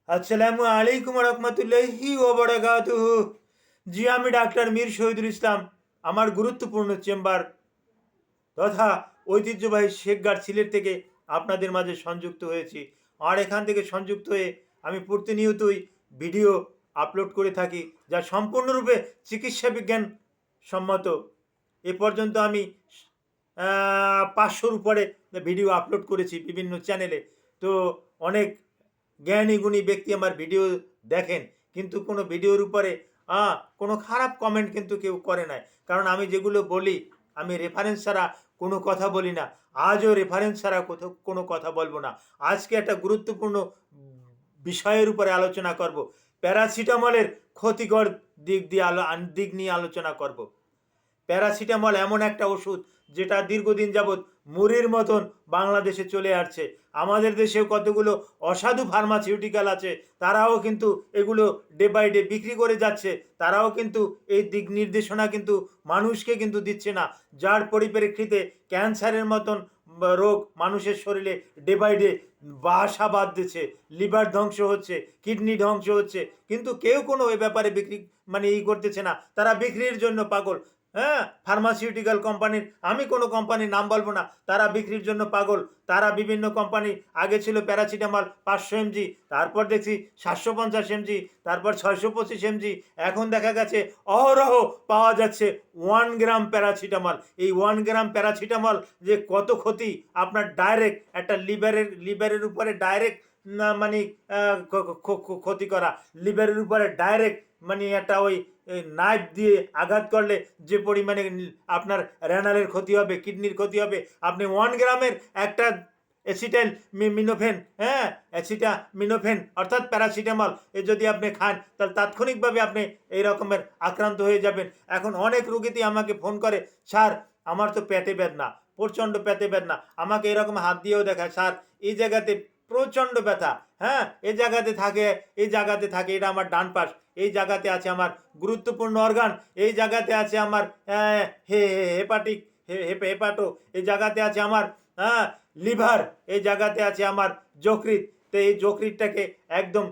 আসসালামু আলাইকুম রহমতুল্লাহি ওবরাকাতুহু। জি, আমি ডাক্তার মীর শহীদুল ইসলাম। আমার গুরুত্বপূর্ণ চেম্বার তথা ঐতিহ্যবাহী শেখগার সিলেট থেকে আপনাদের মাঝে সংযুক্ত হয়েছি। আর এখান থেকে সংযুক্ত হয়ে আমি প্রতিনিয়তই ভিডিও আপলোড করে থাকি, যা সম্পূর্ণরূপে চিকিৎসা বিজ্ঞান সম্মত। এ পর্যন্ত আমি 500-র উপরে ভিডিও আপলোড করেছি বিভিন্ন চ্যানেলে। তো অনেক জ্ঞানী গুণী ব্যক্তি আমার ভিডিও দেখেন, কিন্তু কোনো ভিডিওর উপরে কোনো খারাপ কমেন্ট কিন্তু কেউ করে নাই। কারণ আমি যেগুলো বলি, আমি রেফারেন্স ছাড়া কোনো কথা বলি না। আজও রেফারেন্স ছাড়া কোথাও কোনো কথা বলবো না। আজকে একটা গুরুত্বপূর্ণ বিষয়ের উপরে আলোচনা করব। প্যারাসিটামলের ক্ষতিকর দিক নিয়ে আলোচনা করব। প্যারাসিটামল এমন একটা ওষুধ যেটা দীর্ঘদিন যাবৎ মুড়ির মতন বাংলাদেশে চলে আসছে। আমাদের দেশেও কতগুলো অসাধু ফার্মাসিউটিক্যাল আছে, তারাও কিন্তু এগুলো ডে বাই ডে বিক্রি করে যাচ্ছে। তারাও কিন্তু এই দিক নির্দেশনা কিন্তু মানুষকে কিন্তু দিচ্ছে না, যার পরিপ্রেক্ষিতে ক্যান্সারের মতন রোগ মানুষের শরীরে ডে বাই ডে বাসা বাঁধ দিচ্ছে। লিভার ধ্বংস হচ্ছে, কিডনি ধ্বংস হচ্ছে, কিন্তু কেউ কোনো এ ব্যাপারে বিক্রি করতেছে না। তারা বিক্রির জন্য পাগল। হ্যাঁ, ফার্মাসিউটিক্যাল কোম্পানির, আমি কোনো কোম্পানির নাম বলবো না, তারা বিক্রির জন্য পাগল। তারা বিভিন্ন কোম্পানি, আগে ছিল প্যারাসিটামল 500 mg, তারপর দেখছি 750 mg, তারপর 625 mg, এখন দেখা গেছে অহরহ পাওয়া যাচ্ছে 1 গ্রাম প্যারাসিটামল। এই 1 গ্রাম প্যারাসিটামল যে কত ক্ষতি আপনার, ডাইরেক্ট একটা লিভারের উপরে ডাইরেক্ট মানে ক্ষতি করা, লিভারের উপরে ডাইরেক্ট একটা ওই নাইফ দিয়ে আঘাত করলে যে পরিমাণে আপনার রেনালের ক্ষতি হবে, কিডনির ক্ষতি হবে। আপনি 1 গ্রামের একটা অ্যাসিটাইল মিনোফেন, হ্যাঁ, অ্যাসিটামিনোফেন অর্থাৎ প্যারাসিটামল যদি আপনি খান, তাহলে তাৎক্ষণিকভাবে আপনি এই রকমের আক্রান্ত হয়ে যাবেন। এখন অনেক রোগীতে আমাকে ফোন করে, স্যার আমার তো পেটে বেদনা, প্রচণ্ড পেটে বেদনা, আমাকে এরকম হাত দিয়েও দেখায়, স্যার এই জায়গাতে প্রচণ্ড ব্যথা, হ্যাঁ এই জায়গাতে থাকে, এই জায়গাতে থাকে, এটা আমার ডান পাশ, এই জায়গাতে আছে আমার গুরুত্বপূর্ণ অর্গান, এই জায়গাতে আছে আমার হেপাটিক হেপাটো, এই জায়গাতে আছে আমার লিভার, এই জায়গাতে আছে আমার যকৃৎ। তো এই যকৃৎটাকে একদম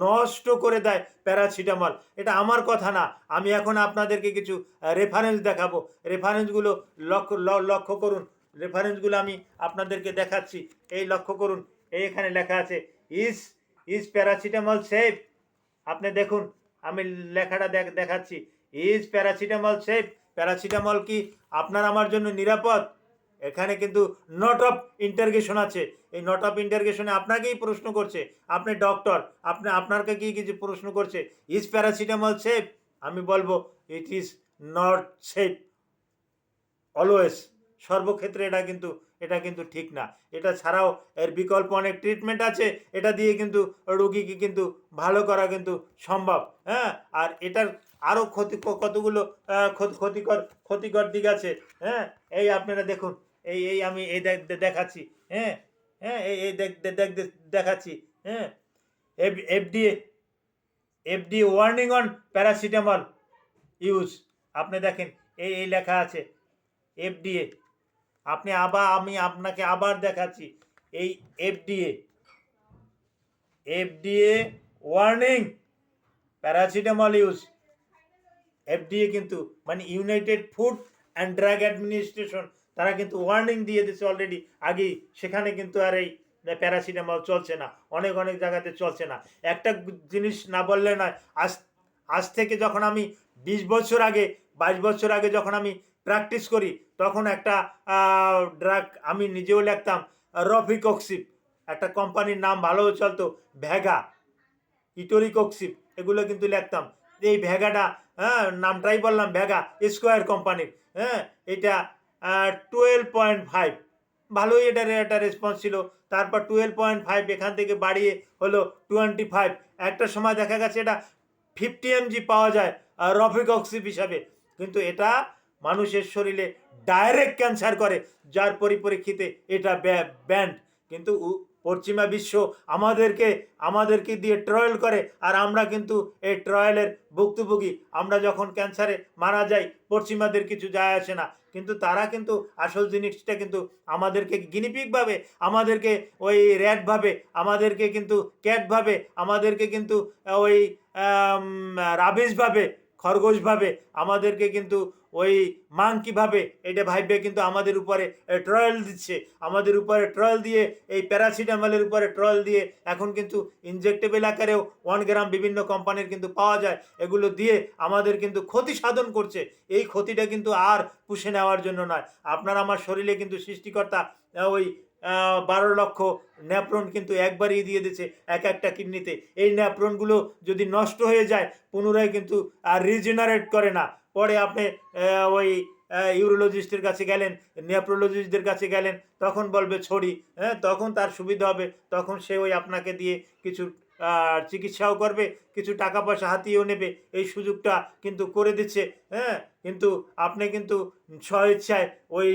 নষ্ট করে দেয় প্যারাসিটামল। এটা আমার কথা না, আমি এখন আপনাদেরকে কিছু রেফারেন্স দেখাবো। রেফারেন্সগুলো লক্ষ্য করুন। রেফারেন্সগুলো আমি আপনাদেরকে দেখাচ্ছি, এই লক্ষ্য করুন। এই এখানে লেখা আছে, ইজ ইজ প্যারাসিটামল সেফ। আপনি দেখুন, আমি লেখাটা দেখাচ্ছি, ইজ প্যারাসিটামল সেফ। প্যারাসিটামল কি আপনার আমার জন্য নিরাপদ? এখানে কিন্তু নট অফ ইন্টারগেশন আছে। এই নট অফ ইন্টারগেশনে আপনাকেই প্রশ্ন করছে, আপনি ডক্টর, আপনাকে কি কিছু প্রশ্ন করছে, ইজ প্যারাসিটামল সেফ? আমি বলবো it is not safe always. সর্বক্ষেত্রে এটা কিন্তু ঠিক না। এটা ছাড়াও এর বিকল্প অনেক ট্রিটমেন্ট আছে, এটা দিয়ে কিন্তু রোগীকে কিন্তু ভালো করা কিন্তু সম্ভব। হ্যাঁ, আর এটার আরও কতগুলো ক্ষতিকর দিক আছে। হ্যাঁ, এই আপনারা দেখুন, এই আমি এই দেখাচ্ছি। হ্যাঁ, হ্যাঁ, এই দেখাচ্ছি। হ্যাঁ, FDA FDA warning on paracetamol use. আপনি দেখেন, এই লেখা আছে এফডিএ। আমি আপনাকে আবার দেখাচ্ছি, এই FDA FDA warning paracetamol use. FDA কিন্তু United Food and Drug Administration, তারা কিন্তু ওয়ার্নিং দিয়ে দিচ্ছে অলরেডি আগেই। সেখানে কিন্তু আর এই প্যারাসিটামল চলছে না, অনেক জায়গাতে চলছে না। একটা জিনিস না বললে নয়, আজ থেকে যখন আমি 20 বছর আগে, 22 বছর আগে যখন আমি প্র্যাকটিস করি, তখন একটা ড্রাগ আমি নিজেও লিখতাম, রফিকক্সিপ, একটা কোম্পানির নাম ভালো চলতো, ভ্যাগা, ইটোরিকক্সিপ, এগুলো কিন্তু লিখতাম। এই ভ্যাগাটা, হ্যাঁ নামটাই বললাম ভ্যাগা, স্কোয়ার কোম্পানির। হ্যাঁ, এটা 12.5, ভালোই একটা রেসপন্স ছিল। তারপর 12.5 এখান থেকে বাড়িয়ে হলো 25। একটা সময় দেখা গেছে এটা 50 mg পাওয়া যায় রফিকক্সিপ হিসাবে, কিন্তু এটা মানুষের শরীরে ডাইরেক্ট ক্যান্সার করে, যার পরিপ্রেক্ষিতে এটা ব্যান্ড। কিন্তু পশ্চিমা বিশ্ব আমাদেরকে দিয়ে ট্রায়াল করে, আর আমরা কিন্তু এই ট্রায়ালের ভুক্তভোগী। আমরা যখন ক্যান্সারে মারা যাই, পশ্চিমাদের কিছু যায় আসে না, কিন্তু তারা কিন্তু আসল জিনিসটা কিন্তু আমাদেরকে গিনিপিগ ভাবে, আমাদেরকে ওই র্যাট ভাবে, আমাদেরকে কিন্তু ক্যাট ভাবে, আমাদেরকে কিন্তু ওই রাবিশ ভাবে, খরগোশ ভাবে, আমাদেরকে কিন্তু ওই মাংকি ভাবে, এটা ভাববে কিন্তু আমাদের উপরে ট্রায়াল দিচ্ছে, আমাদের উপরে ট্রায়াল দিয়ে এই প্যারাসিটামলের উপরে ট্রায়াল দিয়ে এখন কিন্তু ইনজেক্টেবল আকারেও 1 গ্রাম বিভিন্ন কোম্পানির কিন্তু পাওয়া যায়, এগুলো দিয়ে আমাদের কিন্তু ক্ষতি সাধন করছে। এই ক্ষতিটা কিন্তু আর পুষে নেওয়ার জন্য নয়। আপনার আমার শরীরে কিন্তু সৃষ্টিকর্তা ওই 12 লক্ষ ন্যাপ্রন কিন্তু একবারই দিয়ে দিচ্ছে একটা কিডনিতে। এই ন্যাপ্রনগুলো যদি নষ্ট হয়ে যায় পুনরায় কিন্তু আর রিজেনারেট করে না। পরে আপনি ওই ইউরোলজিস্টের কাছে গেলেন, নেপ্রোলজিস্টদের কাছে গেলেন, তখন বলবে ছড়ি, হ্যাঁ, তখন তার সুবিধা হবে, তখন সে ওই আপনাকে দিয়ে কিছু চিকিৎসাও করবে, কিছু টাকা পয়সা হাতিয়েও নেবে। এই সুযোগটা কিন্তু করে দিচ্ছে, হ্যাঁ। কিন্তু আপনি কিন্তু স্বইচ্ছায় ওই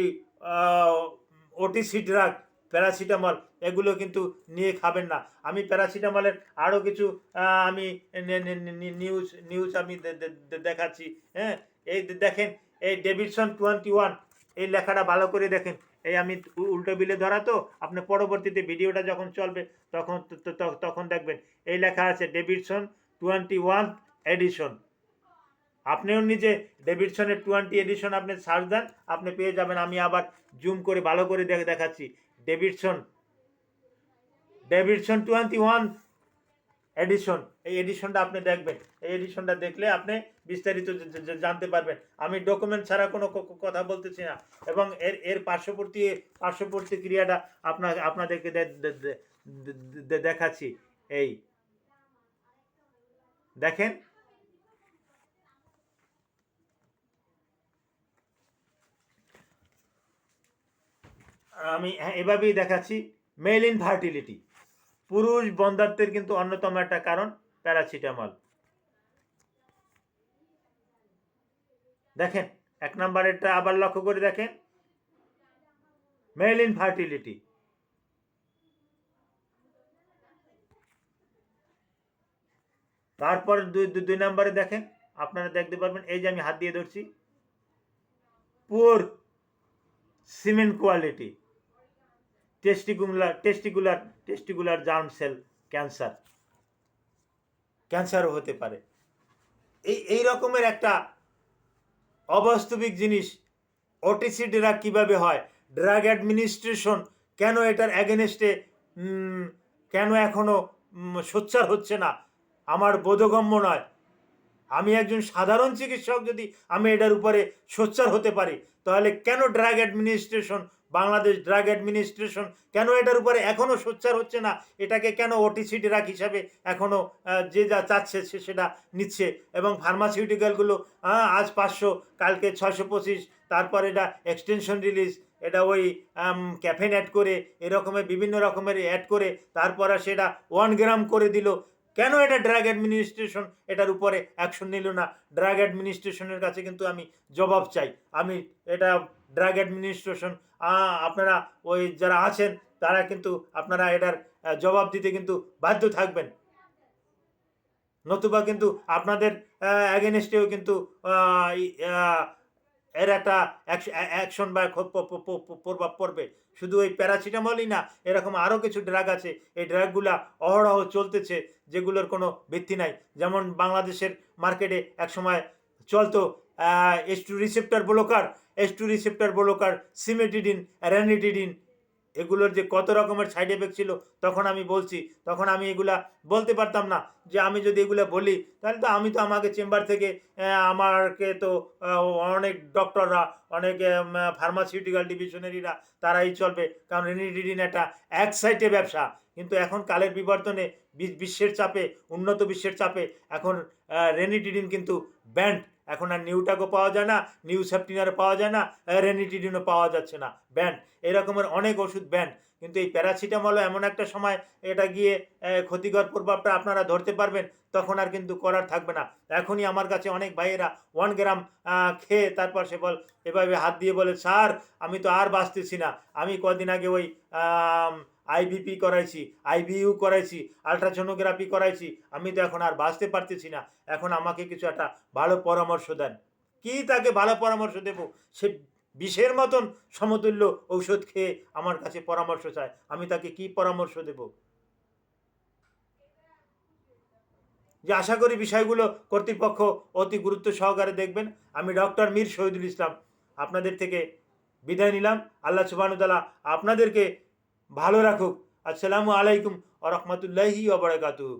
ওটিসি ড্রাগ, প্যারাসিটামল, এগুলো কিন্তু নিয়ে খাবেন না। আমি প্যারাসিটামলের আরও কিছু আমি নিউজ আমি দেখাচ্ছি, হ্যাঁ। এই দেখেন, এই ডেভিডসন 21, এই লেখাটা ভালো করে দেখেন। এই আমি উল্টো বিলে ধরা তো, আপনি পরবর্তীতে ভিডিওটা যখন চলবে তখন তখন দেখবেন এই লেখা আছে ডেভিডসন 21 এডিশন। আপনিও নিজে ডেভিডসনের 20 এডিশন আপনি সার্চ দেন, আপনি পেয়ে যাবেন। আমি আবার জুম করে ভালো করে দেখাচ্ছি। ডেভিডসন 21 এডিশন, এই এডিশনটা আপনি দেখবেন। এই এডিশনটা দেখলে আপনি বিস্তারিত জানতে পারবেন। আমি ডকুমেন্ট ছাড়া কোনো কথা বলতেছি না। এবং এর পার্শ্ববর্তী ক্রিয়াটা আপনাদেরকে দেখাচ্ছি। এই দেখেন, আমি এভাবেই দেখাচ্ছি। মেল ইনফার্টিলিটি, পুরুষ বন্ধ্যাত্বের কিন্তু অন্যতম একটা কারণ প্যারাসিটামল। দেখেন 1 নম্বরেরটা আবার লক্ষ্য করে দেখেন, মেল ইনফার্টিলিটি। তারপর 2 নম্বরে দেখেন, আপনারা দেখতে পারবেন, এই যে আমি হাত দিয়ে ধরছি, poor semen quality, testicular germ cell ক্যান্সারও হতে পারে। এই রকমের একটা অবাস্তবিক জিনিস ওটিসি ড্রাগ কীভাবে হয়, ড্রাগ অ্যাডমিনিস্ট্রেশন কেন এটার অ্যাগেনস্টে কেন এখনও সোচ্চার হচ্ছে না, আমার বোধগম্য নয়। আমি একজন সাধারণ চিকিৎসক, যদি আমি এটার উপরে সোচ্চার হতে পারি, তাহলে কেন drug administration, Bangladesh drug administration কেন এটার উপরে এখনও সোচ্চার হচ্ছে না? এটাকে কেন ওটিসি ড্রাগ হিসাবে এখনও যে যা চাচ্ছে সেটা নিচ্ছে? এবং ফার্মাসিউটিক্যালগুলো আজ 500, কালকে 625, তারপর এটা এক্সটেনশন রিলিজ, এটা ওই ক্যাফেন অ্যাড করে, এরকমের বিভিন্ন রকমের অ্যাড করে তারপরে সেটা 1 গ্রাম করে দিল। কেন এটা ড্রাগ অ্যাডমিনিস্ট্রেশন এটার উপরে অ্যাকশন নিল না? ড্রাগ অ্যাডমিনিস্ট্রেশনের কাছে কিন্তু আমি জবাব চাই। আমি এটা ড্রাগ অ্যাডমিনিস্ট্রেশন, আপনারা ওই যারা আছেন তারা কিন্তু আপনারা এটার জবাব দিতে কিন্তু বাধ্য থাকবেন, নতুবা কিন্তু আপনাদের অ্যাগেনস্টেও কিন্তু এর একটা অ্যাকশন বা প্রভাব পড়বে। শুধু ওই প্যারাসিটামলই না, এরকম আরও কিছু ড্রাগ আছে, এই ড্রাগগুলা অহরহ চলতেছে, যেগুলোর কোনো ভিত্তি নাই। যেমন বাংলাদেশের মার্কেটে একসময় চলতো H2 receptor blocker, cimetidine, ranitidine, এগুলোর যে কত রকমের সাইড এফেক্ট ছিল তখন আমি বলছি। তখন আমি এগুলা বলতে পারতাম না, যে আমি যদি এগুলো বলি তাহলে তো আমাকে চেম্বার থেকে আমাকে তো অনেক ডক্টররা, অনেক ফার্মাসিউটিক্যাল ডিভিশনারিরা তারাই চলবে, কারণ রেনিডিডিন একটা এক সাইডে ব্যবসা। কিন্তু এখন কালের বিবর্তনে, বিশ্বের চাপে, উন্নত বিশ্বের চাপে এখন রেনিডিডিন কিন্তু ব্যান্ড। এখন আর নিউটাকও পাওয়া যায় না, নিউ সেপ্টিনারও পাওয়া যায় না, রেনিটিডিনও পাওয়া যাচ্ছে না, ব্যান্ড। এরকমের অনেক ওষুধ ব্যান্ড। কিন্তু এই প্যারাসিটামলও এমন একটা সময় এটা গিয়ে ক্ষতিকর প্রভাবটা আপনারা ধরতে পারবেন, তখন আর কিন্তু করার থাকবে না। এখনই আমার কাছে অনেক ভাইয়েরা 1 গ্রাম খেয়ে তারপর সে এভাবে হাত দিয়ে বলে, স্যার আমি তো আর বাঁচতেছি না, আমি কদিন আগে ওই আইবিপি করাইছি, আইবিইউ করাইছি, আলট্রাসোনোগ্রাফি করাইছি, আমি তো এখন আর বাঁচতে পারতেছি না, এখন আমাকে কিছু একটা ভালো পরামর্শ দেন। কি তাকে ভালো পরামর্শ দেব? সে বিষের মতন সমতুল্য ঔষধ খেয়ে আমার কাছে পরামর্শ চায়, আমি তাকে কি পরামর্শ দেব? যে আশা করি বিষয়গুলো কর্তৃপক্ষ অতি গুরুত্ব সহকারে দেখবেন। আমি ডক্টর মীর শহীদুল ইসলাম আপনাদের থেকে বিদায় নিলাম। আল্লাহ সুবহানাহু ওয়া তাআলা আপনাদেরকে ভালো রাখুক। আসসালামু আলাইকুম ওয়া রাহমাতুল্লাহি ওয়া বারাকাতুহু।